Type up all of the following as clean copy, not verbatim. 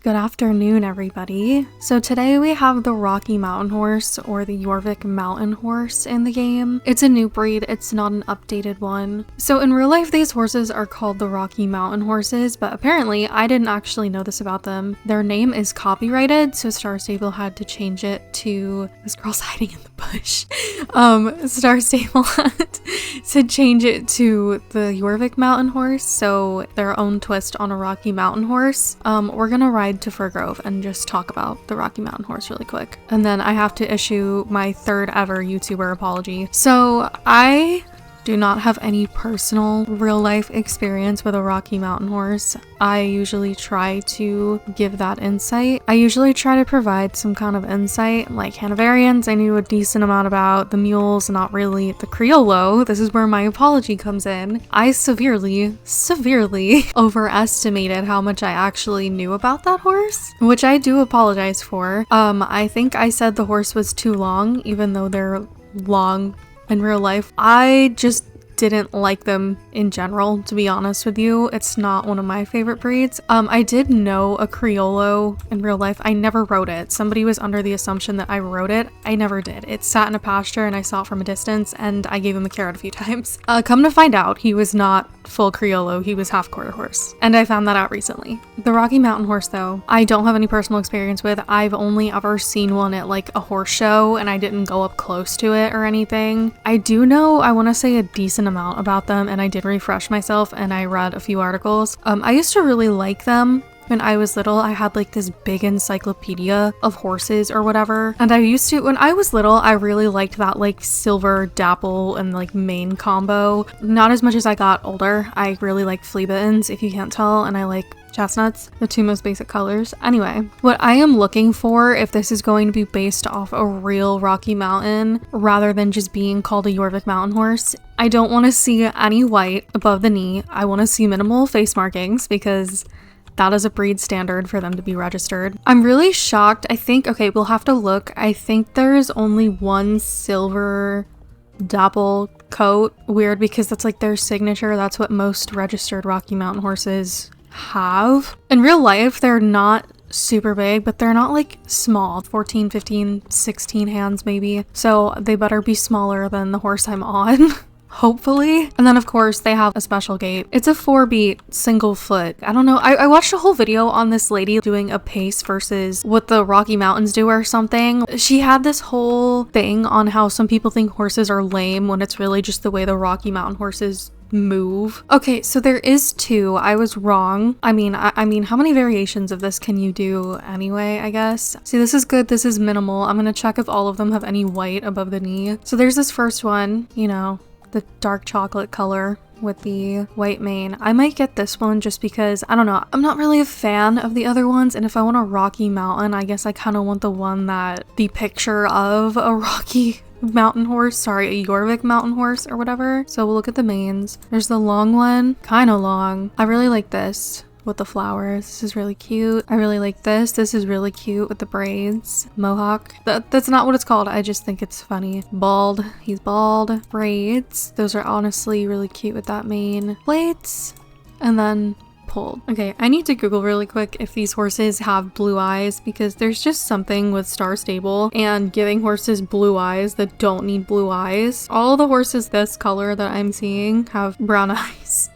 Good afternoon, everybody. So today we have the Rocky Mountain Horse, or the Jorvik Mountain Horse, in the game. It's a new breed, it's not an updated one. So in real life, these horses are called the Rocky Mountain Horses, but apparently I didn't actually know this about them. Their name is copyrighted, so Star Stable had to change it to... This girl's hiding in the bush. Star Stable had to change it to the Jorvik Mountain Horse, so their own twist on a Rocky Mountain Horse. We're gonna ride to Fir Grove and just talk about the Rocky Mountain Horse really quick. And then I have to issue my third ever YouTuber apology. So I do not have any personal real life experience with a Rocky Mountain Horse. I usually try to give that insight. I usually try to provide some kind of insight, like Hanoverians I knew a decent amount about, the mules not really, the Criollo, this is where my apology comes in. I severely overestimated how much I actually knew about that horse, which I do apologize for. I think I said the horse was too long, even though they're long in real life. I just didn't like them in general, to be honest with you. It's not one of my favorite breeds. I did know a Criollo in real life. I never rode it. Somebody was under the assumption that I rode it. I never did. It sat in a pasture and I saw it from a distance and I gave him a carrot a few times. Come to find out, he was not full Criollo, he was half quarter horse. And I found that out recently. The Rocky Mountain Horse though, I don't have any personal experience with. I've only ever seen one at like a horse show and I didn't go up close to it or anything. I do know, I want to say a decent amount about them, and I did refresh myself and I read a few articles. I used to really like them. When I was little, I had like this big encyclopedia of horses or whatever. And when I was little, I really liked that like silver dapple and like mane combo. Not as much as I got older. I really like flea bittens, if you can't tell, and I like chestnuts, the two most basic colors. Anyway, what I am looking for, if this is going to be based off a real Rocky Mountain rather than just being called a Jorvik Mountain Horse, I don't want to see any white above the knee. I want to see minimal face markings because that is a breed standard for them to be registered. I'm really shocked. I think, okay, we'll have to look. I think there's only one silver dapple coat. Weird, because that's like their signature. That's what most registered Rocky Mountain horses have. In real life, they're not super big, but they're not like small, 14, 15, 16 hands maybe. So they better be smaller than the horse I'm on. Hopefully. And then of course they have a special gait. It's a 4-beat single foot. I don't know. I watched a whole video on this lady doing a pace versus what the Rocky Mountains do or something. She had this whole thing on how some people think horses are lame when it's really just the way the Rocky Mountain horses move. Okay, so there is two. I was wrong. I mean, how many variations of this can you do anyway, I guess? See, this is good. This is minimal. I'm gonna check if all of them have any white above the knee. So there's this first one, you know, the dark chocolate color with the white mane. I might get this one just because, I don't know, I'm not really a fan of the other ones, and if I want a Rocky Mountain, I guess I kind of want the one that the picture of a Rocky Mountain Horse, sorry, a Jorvik Mountain Horse or whatever. So we'll look at the manes. There's the long one, kind of long. I really like this with the flowers. This is really cute. I really like this. This is really cute with the braids. Mohawk. That's not what it's called. I just think it's funny. Bald. He's bald. Braids. Those are honestly really cute with that mane. Plaits. And then pulled. Okay, I need to Google really quick if these horses have blue eyes, because there's just something with Star Stable and giving horses blue eyes that don't need blue eyes. All the horses this color that I'm seeing have brown eyes.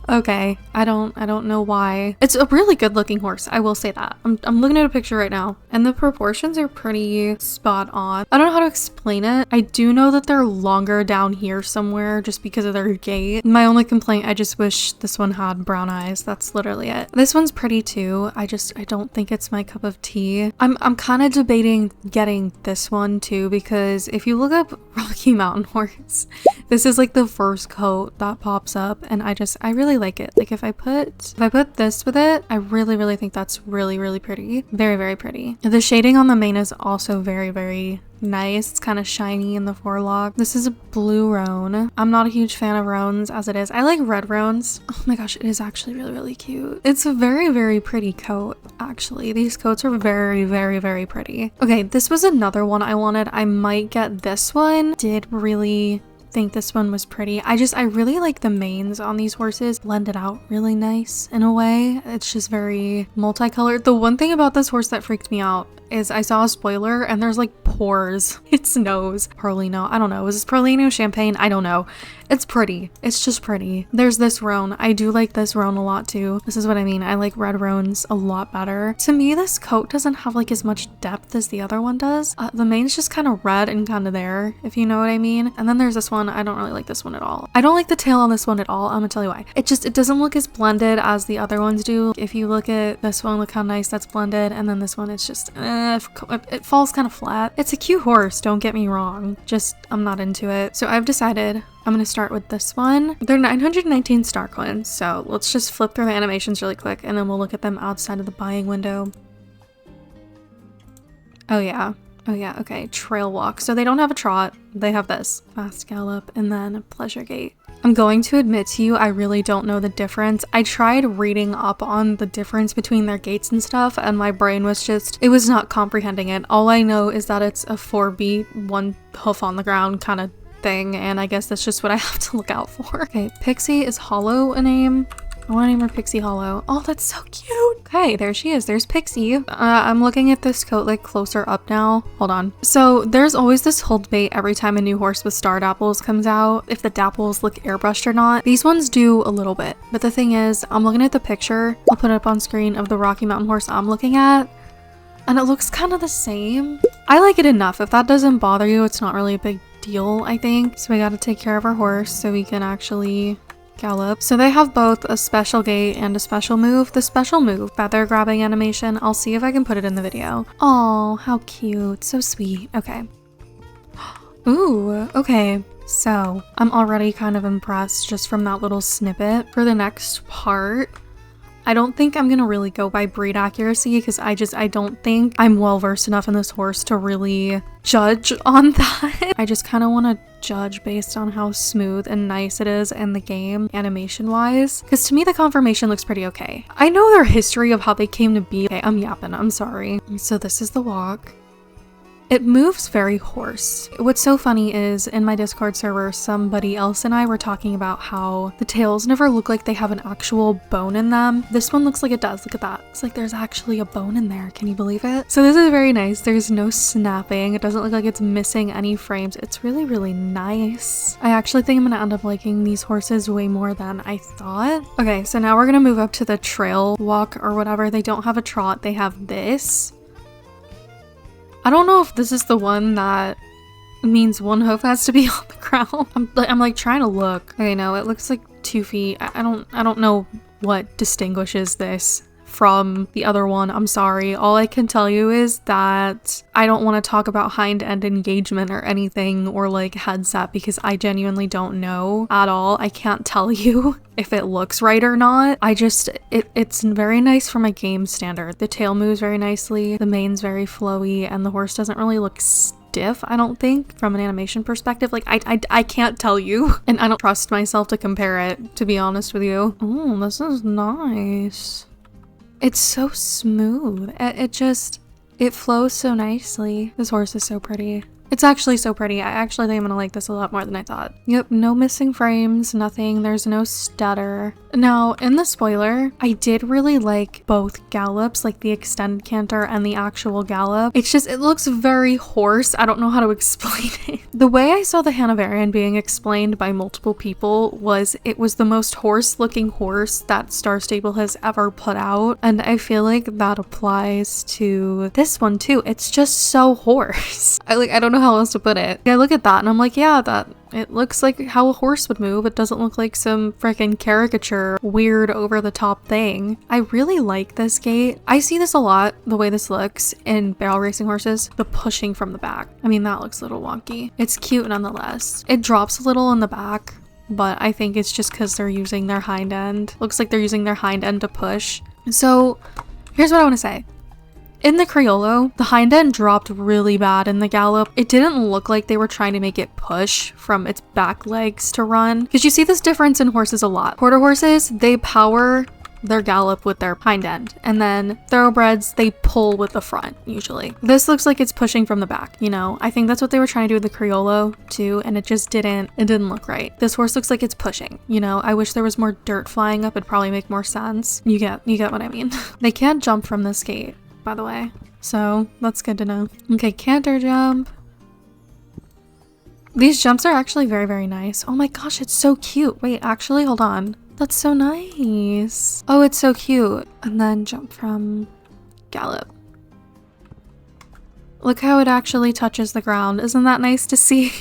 Okay, I don't know why. It's a really good looking horse, I will say that. I'm looking at a picture right now and the proportions are pretty spot on. I don't know how to explain it. I do know that they're longer down here somewhere just because of their gait. My only complaint, I just wish this one had brown eyes. That's literally it. This one's pretty too. I don't think it's my cup of tea. I'm kind of debating getting this one too, because if you look up Rocky Mountain Horse, this is like the first coat that pops up, and I really like it. Like if I put this with it, I really think that's really pretty. Very pretty. The shading on the mane is also very nice. It's kind of shiny in the forelock. This is a blue roan. I'm not a huge fan of roans as it is. I like red roans. Oh my gosh, it is actually really cute. It's a very pretty coat, actually. These coats are very pretty. Okay, this was another one I wanted. I might get this one. Did really think this one was pretty. I really like the manes on these horses, blended out really nice in a way. It's just very multicolored. The one thing about this horse that freaked me out is I saw a spoiler and there's like pores. Its nose. Perlino. I don't know. Is this Perlino champagne? I don't know. It's pretty. It's just pretty. There's this roan. I do like this roan a lot too. This is what I mean. I like red roans a lot better. To me, this coat doesn't have like as much depth as the other one does. The mane's just kind of red and kind of there, if you know what I mean. And then there's this one. I don't really like this one at all. I don't like the tail on this one at all. I'm gonna tell you why. It doesn't look as blended as the other ones do. If you look at this one, look how nice that's blended. And then this one, it's just, it falls kind of flat. It's a cute horse, don't get me wrong. Just, I'm not into it. So I've decided I'm gonna start with this one. They're 919 star coins, so let's just flip through the animations really quick and then we'll look at them outside of the buying window. Oh yeah, okay, trail walk. So they don't have a trot, they have this. Fast gallop and then pleasure gait. I'm going to admit to you, I really don't know the difference. I tried reading up on the difference between their gaits and stuff, and my brain was just, it was not comprehending it. All I know is that it's a 4-beat, 1 hoof on the ground kind of thing, and I guess that's just what I have to look out for. Okay, Pixie, is Hollow a name? I want to name her Pixie Hollow. Oh, that's so cute. Okay, there she is. There's Pixie. I'm looking at this coat like closer up now. Hold on. So there's always this whole debate every time a new horse with star dapples comes out, if the dapples look airbrushed or not. These ones do a little bit. But the thing is, I'm looking at the picture, I'll put it up on screen, of the Rocky Mountain horse I'm looking at, and it looks kind of the same. I like it enough. If that doesn't bother you, it's not really a big deal, I think. So we got to take care of our horse so we can actually gallop. So they have both a special gait and a special move. The special move, feather grabbing animation, I'll see if I can put it in the video. Oh, how cute. So sweet. Okay. Ooh, okay. So I'm already kind of impressed just from that little snippet. For the next part, I don't think I'm gonna really go by breed accuracy because I don't think I'm well versed enough in this horse to really judge on that. I just kind of want to judge based on how smooth and nice it is in the game animation wise, because to me the conformation looks pretty okay. I know their history of how they came to be. Okay, I'm yapping, I'm sorry. So this is the walk. It moves very horse. What's so funny is in my Discord server, somebody else and I were talking about how the tails never look like they have an actual bone in them. This one looks like it does. Look at that. It's like there's actually a bone in there. Can you believe it? So this is very nice. There's no snapping. It doesn't look like it's missing any frames. It's really, really nice. I actually think I'm gonna end up liking these horses way more than I thought. Okay, so now we're gonna move up to the trail walk or whatever. They don't have a trot. They have this. I don't know if this is the one that means one hoof has to be on the ground. I'm like trying to look. Okay, no, it looks like 2 feet. I don't know what distinguishes this from the other one. I'm sorry. All I can tell you is that I don't want to talk about hind end engagement or anything or like headset because I genuinely don't know at all. I can't tell you if it looks right or not. It's very nice from a game standard. The tail moves very nicely, the mane's very flowy, and the horse doesn't really look stiff, I don't think, from an animation perspective. Like, I can't tell you, and I don't trust myself to compare it, to be honest with you. Oh, this is nice. It's so smooth. It flows so nicely. This horse is so pretty. It's actually so pretty. I actually think I'm gonna like this a lot more than I thought. Yep, no missing frames, nothing. There's no stutter. Now, in the spoiler, I did really like both gallops, like the extended canter and the actual gallop. It's just, it looks very horse. I don't know how to explain it. The way I saw the Hanoverian being explained by multiple people was it was the most horse-looking horse that Star Stable has ever put out. And I feel like that applies to this one too. It's just so horse. I don't know how else to put it. I look at that and I'm like, yeah, that it looks like how a horse would move. It doesn't look like some freaking caricature, weird over the top thing. I really like this gait. I see this a lot, the way this looks in barrel racing horses, the pushing from the back. I mean, that looks a little wonky. It's cute nonetheless. It drops a little in the back, but I think it's just because they're using their hind end. Looks like they're using their hind end to push. So here's what I want to say. In the Criollo, the hind end dropped really bad in the gallop. It didn't look like they were trying to make it push from its back legs to run. Because you see this difference in horses a lot. Quarter horses, they power their gallop with their hind end. And then thoroughbreds, they pull with the front, usually. This looks like it's pushing from the back, you know? I think that's what they were trying to do with the Criollo too, and it didn't look right. This horse looks like it's pushing, you know? I wish there was more dirt flying up. It'd probably make more sense. You get what I mean. They can't jump from this gate, by the way. So that's good to know. Okay, canter jump. These jumps are actually very, very nice. Oh my gosh, it's so cute. Wait, actually, hold on. That's so nice. Oh, it's so cute. And then jump from gallop. Look how it actually touches the ground. Isn't that nice to see?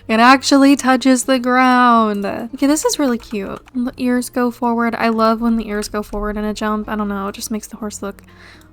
It actually touches the ground. Okay, this is really cute. The ears go forward. I love when the ears go forward in a jump. I don't know, it just makes the horse look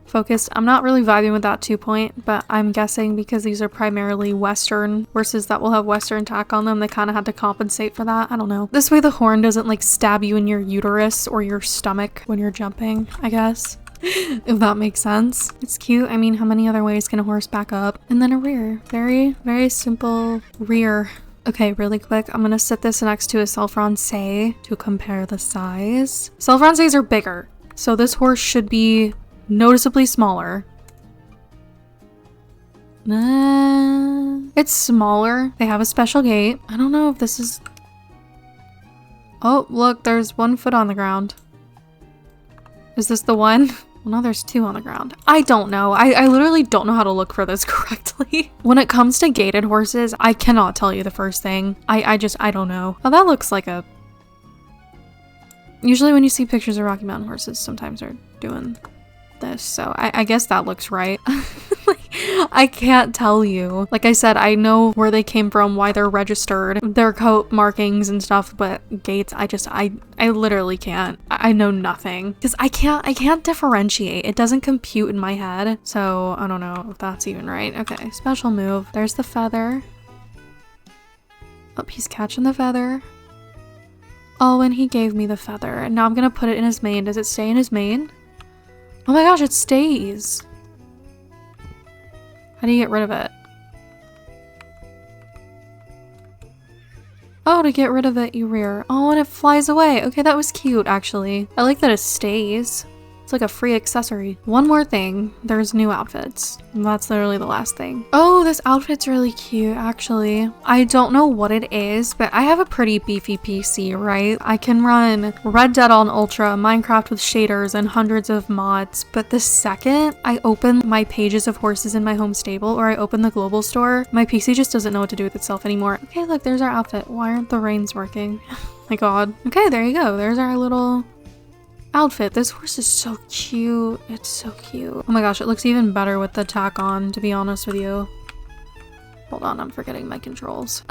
focused. I'm not really vibing with that 2-point, but I'm guessing because these are primarily Western horses that will have Western tack on them, they kind of had to compensate for that. I don't know. This way the horn doesn't like stab you in your uterus or your stomach when you're jumping, I guess. If that makes sense. It's cute. I mean, how many other ways can a horse back up? And then a rear. Very, very simple rear. Okay, really quick, I'm gonna sit this next to a Selfrancais to compare the size. Selfrancais are bigger, so this horse should be noticeably smaller. It's smaller. They have a special gait. I don't know if this is... Oh, look, there's 1 foot on the ground. Is this the one? Well, no, there's 2 on the ground. I don't know. I literally don't know how to look for this correctly. When it comes to gaited horses, I cannot tell you the first thing. I don't know. Oh, that looks like a... Usually when you see pictures of Rocky Mountain horses, sometimes they're doing this, so I guess that looks right. Like, I can't tell you. Like I said, I know where they came from, why they're registered, their coat markings and stuff, but gaits, I literally can't. I know nothing because I can't differentiate. It doesn't compute in my head, so I don't know if that's even right. Okay, special move. There's the feather. Oh, he's catching the feather. Oh, and he gave me the feather, and now I'm gonna put it in his mane. Does it stay in his mane? Oh my gosh, it stays. How do you get rid of it? Oh, to get rid of it, you rear. Oh, and it flies away. Okay, that was cute, actually. I like that it stays. It's like a free accessory. One more thing. There's new outfits. That's literally the last thing. Oh, this outfit's really cute, actually. I don't know what it is, but I have a pretty beefy PC, right? I can run Red Dead on Ultra, Minecraft with shaders, and hundreds of mods. But the second I open my pages of horses in my home stable, or I open the global store, my PC just doesn't know what to do with itself anymore. Okay, look, there's our outfit. Why aren't the reins working? My god. Okay, there you go. There's our little outfit. This horse is so cute. It's so cute. Oh my gosh, it looks even better with the tack on, to be honest with you. Hold on, I'm forgetting my controls.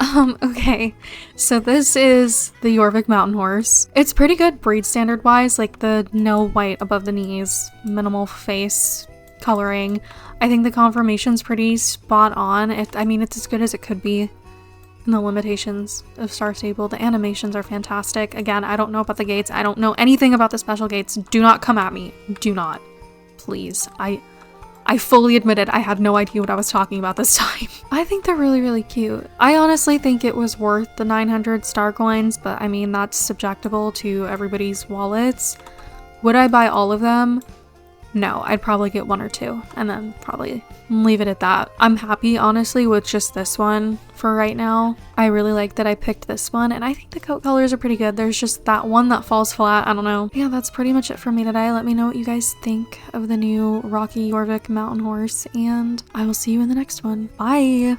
Okay. So this is the Jorvik mountain horse. It's pretty good breed standard wise, like the no white above the knees, minimal face coloring. I think the conformation's pretty spot on. I mean, it's as good as it could be. And the limitations of Star Stable. The animations are fantastic. Again, I don't know about the gates. I don't know anything about the special gates. Do not come at me. Do not. Please. I fully admitted I had no idea what I was talking about this time. I think they're really, really cute. I honestly think it was worth the 900 star coins, but I mean, that's subjectable to everybody's wallets. Would I buy all of them? No, I'd probably get 1 or 2 and then probably leave it at that. I'm happy, honestly, with just this one for right now. I really like that I picked this one, and I think the coat colors are pretty good. There's just that one that falls flat. I don't know. Yeah, that's pretty much it for me today. Let me know what you guys think of the new Rocky Jorvik mountain horse, and I will see you in the next one. Bye!